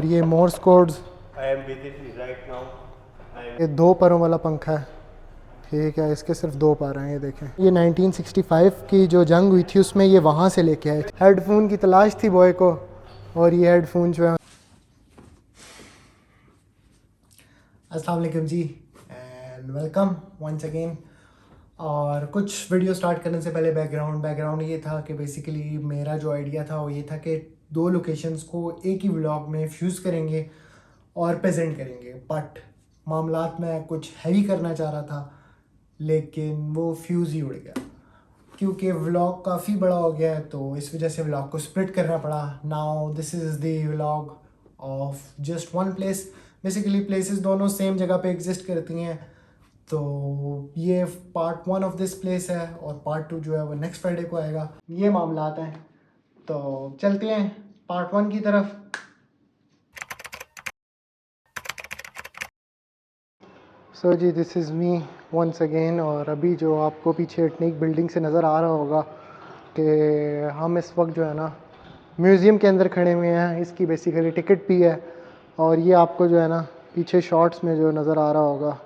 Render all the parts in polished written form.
ये Morse codes, I am busy right now. ये 2 पैरों वाला पंखा है। ठीक है, इसके सिर्फ 2 पैर हैं। ये देखें, ये 1965 की जो जंग हुई थी उसमें ये वहाँ से लेके आए थे। हेडफोन की तलाश थी बॉय को, और ये हेडफोन जो है। अस्सलाम वालेकुम जी, एंड वेलकम वंस अगेन। और कुछ वीडियो स्टार्ट करने से पहले बैकग्राउंड ये था कि बेसिकली मेरा जो आइडिया था वो ये था कि 2 लोकेशंस को एक ही व्लॉग में फ्यूज़ करेंगे और प्रेजेंट करेंगे। बट मामलात में कुछ हैवी करना चाह रहा था, लेकिन वो फ्यूज़ ही उड़ गया क्योंकि व्लॉग काफ़ी बड़ा हो गया है, तो इस वजह से व्लॉग को स्प्लिट करना पड़ा। Now this is the vlog of just one place. Basically places दोनों सेम जगह पे एग्जिस्ट करती हैं, तो ये पार्ट 1 ऑफ दिस प्लेस है और पार्ट 2 जो है वो नेक्स्ट फ्राइडे को आएगा। ये मामलात हैं, तो चलते हैं पार्ट 1 की तरफ। सो जी, this is me once again. और अभी जो आपको पीछे टेक्निक बिल्डिंग से नज़र आ रहा होगा कि हम इस वक्त जो है ना म्यूज़ियम के अंदर खड़े हुए हैं। इसकी बेसिकली टिकट भी है, और ये आपको जो है ना पीछे शॉर्ट्स में जो नज़र आ रहा होगा,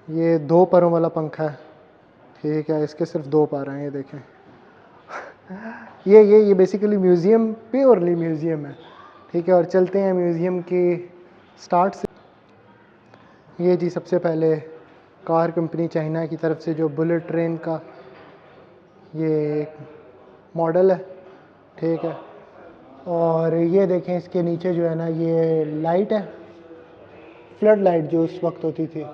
ये 2 पैरों वाला पंखा है। ठीक है, इसके सिर्फ 2 पैर हैं। ये देखें, ये बेसिकली म्यूज़ियम, प्योरली म्यूज़ियम है। ठीक है, और चलते हैं म्यूज़ियम की स्टार्ट से। ये जी सबसे पहले कार कंपनी चाइना की तरफ से जो बुलेट ट्रेन का ये मॉडल है। ठीक है, और ये देखें इसके नीचे जो है ना ये लाइट है, फ्लड लाइट जो उस वक्त होती थी,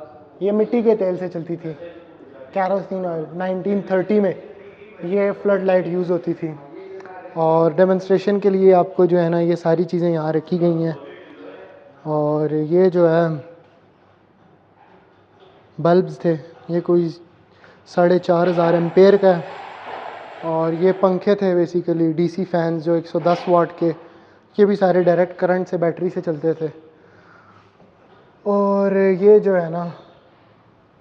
ये मिट्टी के तेल से चलती थी, कैरोसिन ऑयल। 1930 में ये फ्लड लाइट यूज़ होती थी। और डेमोन्स्ट्रेशन के लिए आपको जो है ना ये सारी चीज़ें यहाँ रखी गई हैं। और ये जो है बल्ब्स थे, ये कोई 4,500 एम्पेयर का है। और ये पंखे थे बेसिकली डीसी फैंस जो 110 वाट के, ये भी सारे डायरेक्ट करंट से बैटरी से चलते थे। और ये जो है ना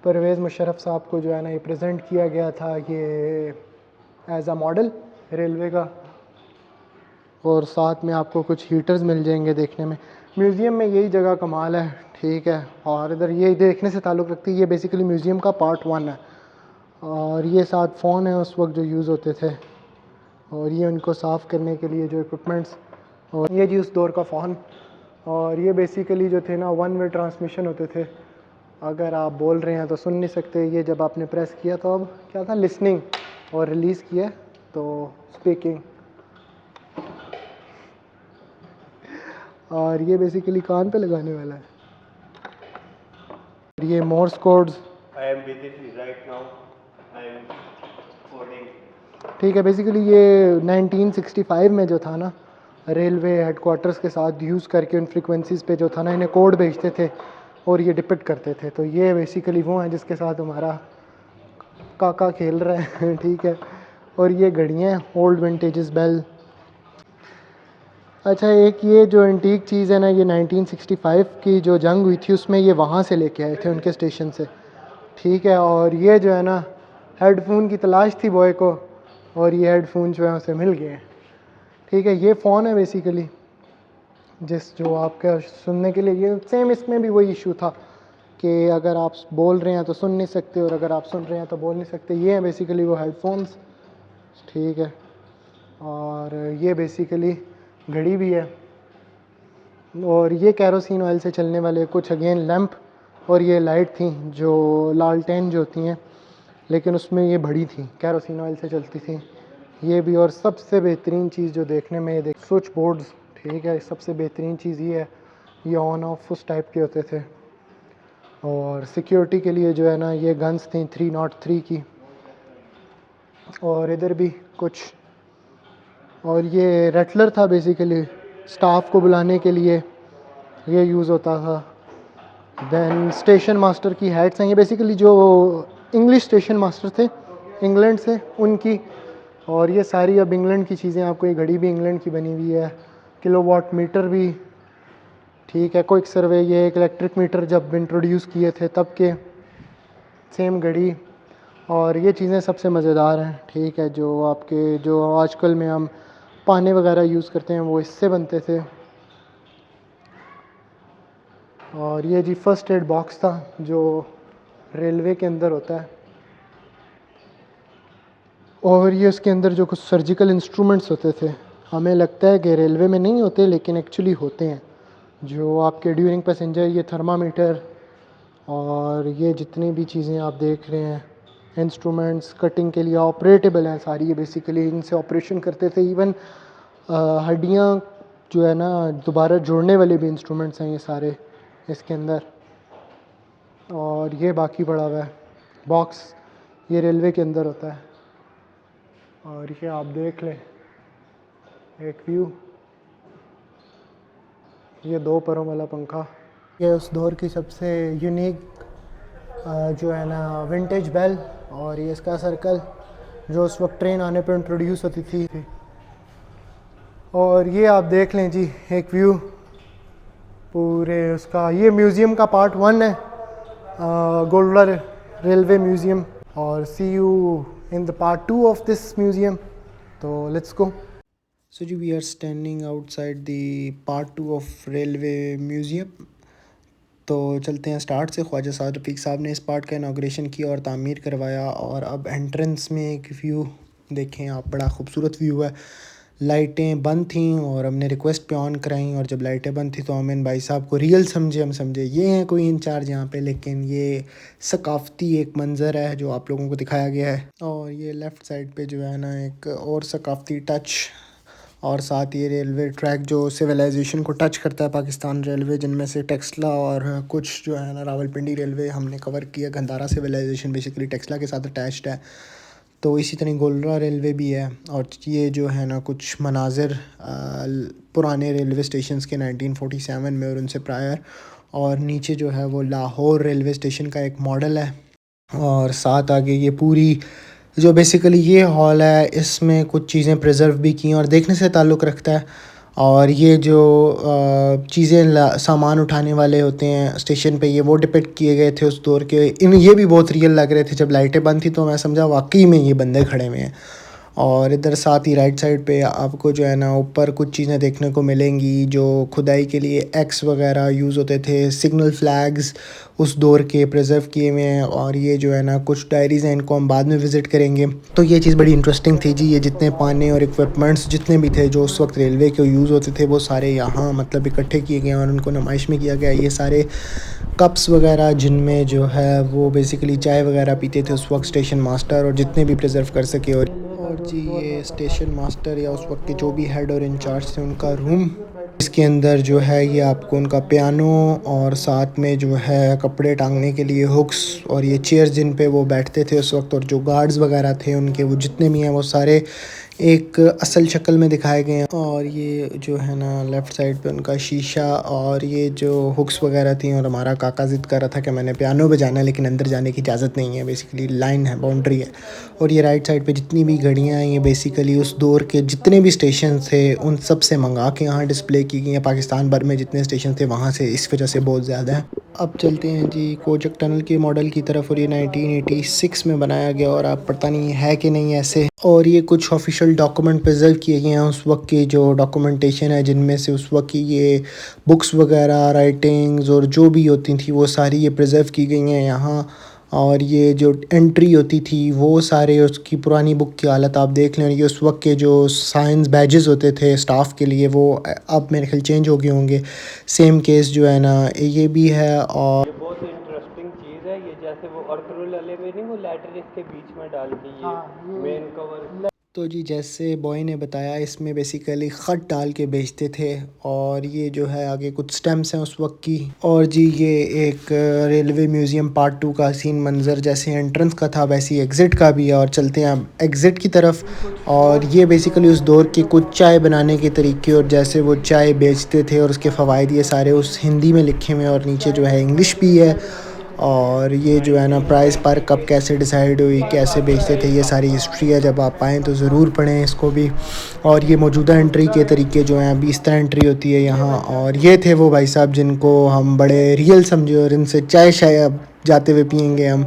परवेज़ मुशर्रफ साहब को जो है ना ये प्रेजेंट किया गया था ये एज अ मॉडल रेलवे का। और साथ में आपको कुछ हीटर्स मिल जाएंगे देखने में। म्यूज़ियम में यही जगह कमाल है। ठीक है, और इधर ये देखने से ताल्लुक़ रखती है, ये बेसिकली म्यूज़ियम का पार्ट 1 है। और ये 7 फ़ोन है उस वक्त जो यूज़ होते थे, और ये उनको साफ़ करने के लिए जो इक्विपमेंट्स, और ये जी उस दौर का फ़ोन। और ये बेसिकली जो थे ना 1 वे ट्रांसमिशन होते थे, अगर आप बोल रहे हैं तो सुन नहीं सकते। ये जब आपने प्रेस किया तो अब क्या था, लिसनिंग, और रिलीज़ किया तो स्पीकिंग। और ये बेसिकली कान पे लगाने वाला है। ये Morse codes. I am busy right now. I am coding. ठीक है, बेसिकली ये 1965 में जो था ना रेलवे हेडक्वार्टर्स के साथ यूज़ करके उन फ्रीक्वेंसीज़ पे जो था ना इन्हें कोड भेजते थे और ये डिपिक्ट करते थे। तो ये बेसिकली वो हैं जिसके साथ हमारा काका खेल रहा है। ठीक है, और ये घड़ियाँ ओल्ड विंटेजेस बेल। अच्छा, एक ये जो एंटीक चीज़ है ना, ये 1965 की जो जंग हुई थी उसमें ये वहाँ से लेके आए थे उनके स्टेशन से। ठीक है, और ये जो है ना हेडफोन की तलाश थी बॉय को, और ये हेडफोन जो है उसे मिल गए हैं। ठीक है, ये फ़ोन है बेसिकली जिस जो आपका सुनने के लिए, ये सेम इसमें भी वही इशू था कि अगर आप बोल रहे हैं तो सुन नहीं सकते, और अगर आप सुन रहे हैं तो बोल नहीं सकते। ये है बेसिकली वो हेडफोन्स। ठीक है, और ये बेसिकली घड़ी भी है, और ये कैरोसिन ऑयल से चलने वाले कुछ अगेन लैंप, और ये लाइट थी जो लालटेन जो होती हैं, लेकिन उसमें ये बड़ी थी, कैरोसिन ऑयल से चलती थी। ये भी, और सबसे बेहतरीन चीज़ जो देखने में ये स्विच बोर्ड्स। ठीक है, सबसे बेहतरीन चीज़ ये है, ये ऑन ऑफ उस टाइप के होते थे। और सिक्योरिटी के लिए जो है ना ये गन्स थी 303 की। और इधर भी कुछ, और ये रेटलर था बेसिकली स्टाफ को बुलाने के लिए ये यूज़ होता था। देन स्टेशन मास्टर की हेड्स हैं, ये बेसिकली जो इंग्लिश स्टेशन मास्टर थे इंग्लैंड से उनकी। और ये सारी अब इंग्लैंड की चीज़ें, आपको ये घड़ी भी इंग्लैंड की बनी हुई है, किलोवाट मीटर भी। ठीक है, क्विक सर्वे, ये एक इलेक्ट्रिक मीटर जब इंट्रोड्यूस किए थे तब के सेम घड़ी। और ये चीज़ें सबसे मज़ेदार हैं। ठीक है, जो आपके जो आजकल में हम पाने वगैरह यूज़ करते हैं वो इससे बनते थे। और ये जी फर्स्ट एड बॉक्स था जो रेलवे के अंदर होता है, और ये उसके अंदर जो कुछ सर्जिकल इंस्ट्रूमेंट्स होते थे, हमें लगता है कि रेलवे में नहीं होते लेकिन एक्चुअली होते हैं, जो आपके ड्यूरिंग पैसेंजर, ये थर्मामीटर और ये जितनी भी चीज़ें आप देख रहे हैं इंस्ट्रूमेंट्स कटिंग के लिए ऑपरेटेबल हैं सारी, ये बेसिकली इनसे ऑपरेशन करते थे। इवन हड्डियाँ जो है ना दोबारा जोड़ने वाले भी इंस्ट्रूमेंट्स हैं ये सारे इसके अंदर। और ये बाकी पड़ा हुआ है बॉक्स, ये रेलवे के अंदर होता है। और ये आप देख लें एक व्यू, ये 2 परों वाला पंखा, ये उस दौर की सबसे यूनिक जो है ना विंटेज बेल, और ये इसका सर्कल जो उस वक्त ट्रेन आने पर इंट्रोड्यूस होती थी। और ये आप देख लें जी एक व्यू पूरे उसका, ये म्यूज़ियम का पार्ट 1 है, गोल्डा रेलवे म्यूज़ियम, और see you in the part 2 of this museum. तो लेट्स गो। सो जी we are standing outside the part 2 of railway museum. तो चलते हैं स्टार्ट से। ख्वाजा साद रफ़ीक साहब ने इस पार्ट का इनाग्रेशन किया और तामीर करवाया, और अब एंट्रेंस में एक व्यू देखें आप, बड़ा खूबसूरत व्यू है। लाइटें बंद थीं और हमने रिक्वेस्ट पे ऑन कराई, और जब लाइटें बंद थी तो अमीन भाई साहब को रियल समझे, हम समझे ये हैं कोई इंचार्ज यहाँ पे, लेकिन ये सकाफ़ती एक मंज़र है जो आप लोगों को दिखाया गया है। और ये लेफ़्ट साइड पे जो है ना एक और सकाफ़ती टच, और साथ ये रेलवे ट्रैक जो सिविलाइजेशन को टच करता है पाकिस्तान रेलवे, जिनमें से टेक्सला और कुछ जो है ना रावलपिंडी रेलवे हमने कवर किया। गंदारा सिविलाइजेशन बेसिकली टेक्सला के साथ अटैच्ड है, तो इसी तरह गोलरा रेलवे भी है। और ये जो है ना कुछ मनाजिर पुराने रेलवे स्टेशंस के 1947 में और उनसे प्रायर, और नीचे जो है वो लाहौर रेलवे स्टेशन का एक मॉडल है। और साथ आगे ये पूरी जो बेसिकली ये हॉल है, इसमें कुछ चीज़ें प्रिजर्व भी की हैं और देखने से ताल्लुक़ रखता है। और ये जो चीज़ें सामान उठाने वाले होते हैं स्टेशन पे, ये वो डिपिक्ट किए गए थे उस दौर के। इन ये भी बहुत रियल लग रहे थे। जब लाइटें बंद थी तो मैं समझा वाकई में ये बंदे खड़े हुए हैं। और इधर साथ ही राइट साइड पे आपको जो है ना ऊपर कुछ चीज़ें देखने को मिलेंगी जो खुदाई के लिए एक्स वगैरह यूज़ होते थे, सिग्नल फ्लैग्स उस दौर के प्रिजर्व किए हुए हैं। और ये जो है ना कुछ डायरीज़ हैं, इनको हम बाद में विज़िट करेंगे। तो ये चीज़ बड़ी इंटरेस्टिंग थी जी। ये जितने पाने और इक्विपमेंट्स जितने भी थे जो उस वक्त रेलवे के यूज़ होते थे, वो सारे यहाँ मतलब इकट्ठे किए गए और उनको नुमाइश में किया गया। ये सारे कप्स वगैरह जिनमें जो है वो बेसिकली चाय वगैरह पीते थे उस वक्त स्टेशन मास्टर, और जितने भी प्रिजर्व कर सके। और जी ये स्टेशन मास्टर या उस वक्त के जो भी हेड और इंचार्ज थे उनका रूम, इसके अंदर जो है ये आपको उनका पियानो और साथ में जो है कपड़े टांगने के लिए हुक्स और ये चेयर्स जिन पे वो बैठते थे उस वक्त, और जो गार्ड्स वगैरह थे उनके वो जितने भी हैं वो सारे एक असल शक्ल में दिखाए गए हैं। और ये जो है ना लेफ़्ट साइड पे उनका शीशा, और ये जो हुक्स वगैरह थी। और हमारा काका ज़िद कर रहा था कि मैंने पियानो बजाना है लेकिन अंदर जाने की इजाज़त नहीं है, बेसिकली लाइन है, बाउंड्री है। और ये राइट साइड पे जितनी भी घड़ियाँ हैं ये बेसिकली उस दौर के जितने भी स्टेशन थे उन सब से मंगा के यहाँ डिस्प्ले की गई हैं। पाकिस्तान भर में जितने स्टेशन थे वहाँ से, इस वजह से बहुत ज़्यादा है। अब चलते हैं जी कोचक टनल के मॉडल की तरफ, और ये 1986 में बनाया गया, और आप पता नहीं है कि नहीं ऐसे। और ये कुछ ऑफिशियल डॉक्यूमेंट प्रिजर्व किए गए हैं उस वक्त की जो डॉक्यूमेंटेशन है, जिनमें से उस वक्त की ये बुक्स वगैरह, राइटिंग्स और जो भी होती थी वो सारी ये प्रिजर्व की गई हैं यहाँ। और ये जो एंट्री होती थी वो सारे उसकी पुरानी बुक की हालत आप देख लें। ये उस वक्त के जो साइंस बैजेस होते थे स्टाफ के लिए वो अब मेरे ख्याल चेंज हो गए होंगे। सेम केस जो है ना ये भी है। और ये बहुत इंटरेस्टिंग चीज़ है, ये जैसे वो अर्करुल अले में नहीं, वो लेटर इसके बीच में डाल के ये मेन कवर। तो जी जैसे बॉय ने बताया इसमें बेसिकली ख़त डाल के बेचते थे। और ये जो है आगे कुछ स्टैम्प्स हैं उस वक्त की। और जी ये एक रेलवे म्यूज़ियम पार्ट 2 का सीन मंज़र जैसे एंट्रेंस का था वैसे ही एग्ज़िट का भी है। और चलते हैं एग्ज़िट की तरफ। और ये बेसिकली उस दौर के कुछ चाय बनाने के तरीके और जैसे वो चाय बेचते थे और उसके फ़वाइद ये सारे उस हिंदी में लिखे हुए हैं, और नीचे जो है इंग्लिश भी है। और ये जो है ना प्राइस पर कप कैसे डिसाइड हुई, कैसे बेचते थे, ये सारी हिस्ट्री है। जब आप आएँ तो ज़रूर पढ़ें इसको भी। और ये मौजूदा एंट्री के तरीके जो हैं, अभी इस तरह एंट्री होती है यहाँ। और ये थे वो भाई साहब जिनको हम बड़े रियल समझे, और इनसे चाय शाय अब जाते हुए पियेंगे हम।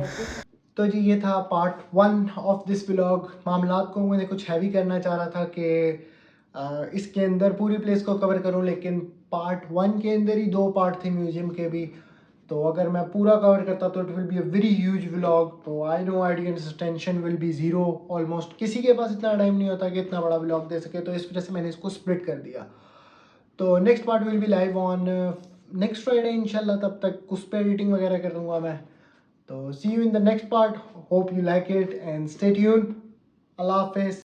तो जी ये था पार्ट 1 ऑफ दिस व्लॉग। मामलात को मैंने कुछ हैवी करना चाह रहा था कि इसके अंदर पूरी प्लेस को कवर करूं, लेकिन पार्ट 1 के अंदर ही 2 पार्ट थे म्यूजियम के भी, तो अगर मैं पूरा कवर करता तो it will be a very huge vlog. तो I know audience tension will be zero, almost किसी के पास इतना टाइम नहीं होता कि इतना बड़ा व्लॉग दे सके, तो इस वजह से मैंने इसको स्प्लिट कर दिया। तो next part will be live on next Friday इंशाल्लाह, तब तक उस पर एडिटिंग वगैरह कर दूंगा मैं। तो see you in the next part, hope you like it and stay tuned. अल्लाह हाफिज़।